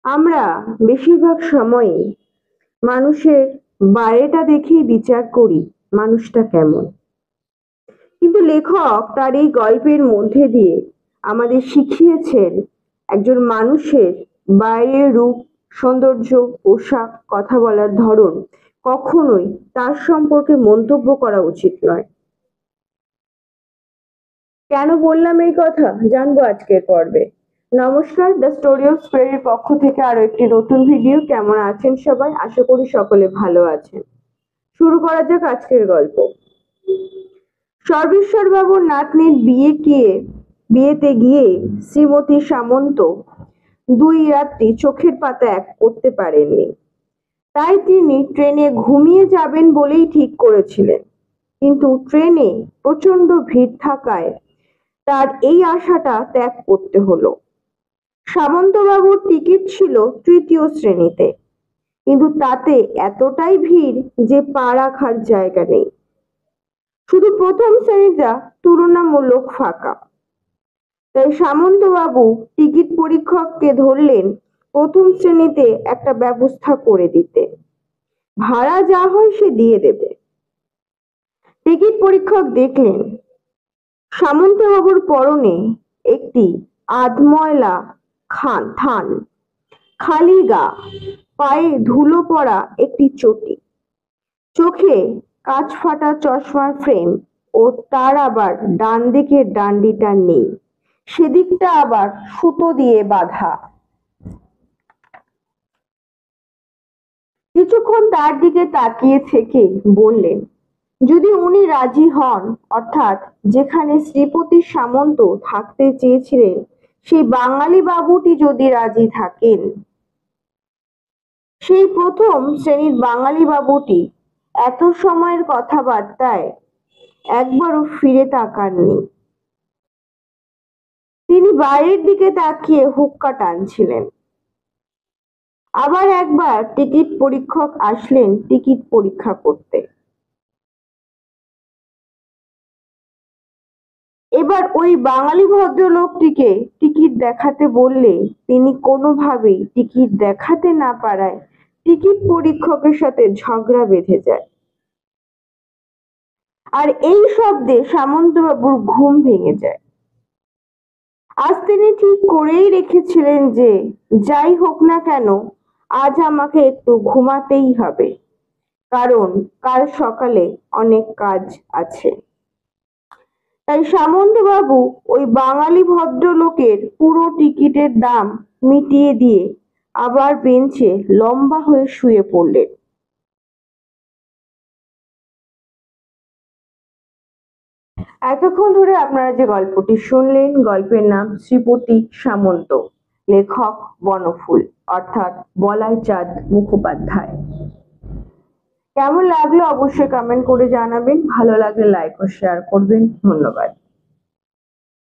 আমরা বেশিরভাগ সময়ই মানুষের বাইরেটা দেখেই বিচার করি মানুষটা কেমন। কিন্তু লেখক তার এই গল্পের মধ্যে দিয়ে আমাদের শিখিয়েছেন একজন মানুষের বাইরের রূপ, সৌন্দর্য, পোশাক, কথা বলার ধরন কখনোই তার সম্পর্কে মন্তব্য করা উচিত নয়। কেন বললাম এই কথা জানবো আজকের পর্বে। নমস্কার, দ্য স্টোরি অফ স্পেরির পক্ষ থেকে আরো একটি নতুন ভিডিও। কেমন আছেন সবাই? আশা করি সকলে ভালো আছেন। শুরু করা যাক আজকের গল্প। সর্বেশ্বর বাবুর নাতনির বিয়েতে গিয়ে শ্রীমতী সামন্ত 2 রাত্রি চোখের পাতা এক করতে পারেননি। তাই তিনি ট্রেনে ঘুমিয়ে যাবেন বলেই ঠিক করেছিলেন। কিন্তু ট্রেনে প্রচন্ড ভিড় থাকায় তার এই আশাটা ত্যাগ করতে হলো। সামন্তবাবুর টিকিট ছিল 3য় শ্রেণীতে, কিন্তু তাতে এতটাই ভিড় যে পা রাখার জায়গা নেই। শুধু প্রথম শ্রেণীটা তুলনামূলক ফাঁকা। তাই সামন্তবাবু টিকিট পরীক্ষককে ধরলেন প্রথম শ্রেণীতে একটা ব্যবস্থা করে দিতে। ভাড়া যা হয় সে দিয়ে দেবে। টিকিট পরীক্ষক দেখলেন সামন্তবাবুর পরনে একটি আধময়লা থান, খালি গা, পায়ে ধুলো পড়া একটি চটি, চোখে কাঁচ ফাটা চশমার ফ্রেম, ও তার আবার ডান দিকের ডান্ডিটা নেই, সেদিকটা আবার সুতো দিয়ে বাঁধা। কিছুক্ষণ তার দিকে তাকিয়ে থেকে বললেন, যদি উনি রাজি হন, অর্থাৎ যেখানে শ্রীপতি সামন্ত থাকতে চেয়েছিলেন সেই বাঙালি বাবুটি যদি রাজি থাকেন। সেই প্রথম শ্রেণীর বাঙালি বাবুটি এত সময়ের কথাবার্তায় একবারও ফিরে তাকাননি। তিনি বাইরের দিকে তাকিয়ে হুক্কা টানছিলেন। আবার একবার টিকিট পরীক্ষক আসলেন টিকিট পরীক্ষা করতে। এবার ওই বাঙালি ভদ্রলোকটিকে টিকিট দেখাতে বললে তিনি কোনোভাবেই টিকিট দেখাতে না পারায় টিকিট পরীক্ষকের সাথে ঝগড়া বেঁধে যায়। আর এই শব্দে সামন্তবাবুর ঘুম ভেঙে যায়। আজ তিনি ঠিক করেই রেখেছিলেন যে যাই হোক না কেন আজ আমাকে একটু ঘুমাতেই হবে, কারণ কাল সকালে অনেক কাজ আছে। তাই সামন্তবাবু ওই বাঙালি ভদ্রলোকের পুরো টিকিটের দাম মিটিয়ে দিয়ে আবার বেঞ্চে লম্বা হয়ে শুয়ে পড়লেন। এতক্ষণ ধরে আপনারা যে গল্পটি শুনলেন, গল্পের নাম শ্রীপতি সামন্ত, লেখক বনফুল অর্থাৎ বলাই চাঁদ মুখোপাধ্যায়। কেমন লাগলো অবশ্যই কমেন্ট করে জানাবেন। ভালো লাগলে লাইক ও শেয়ার করবেন। ধন্যবাদ।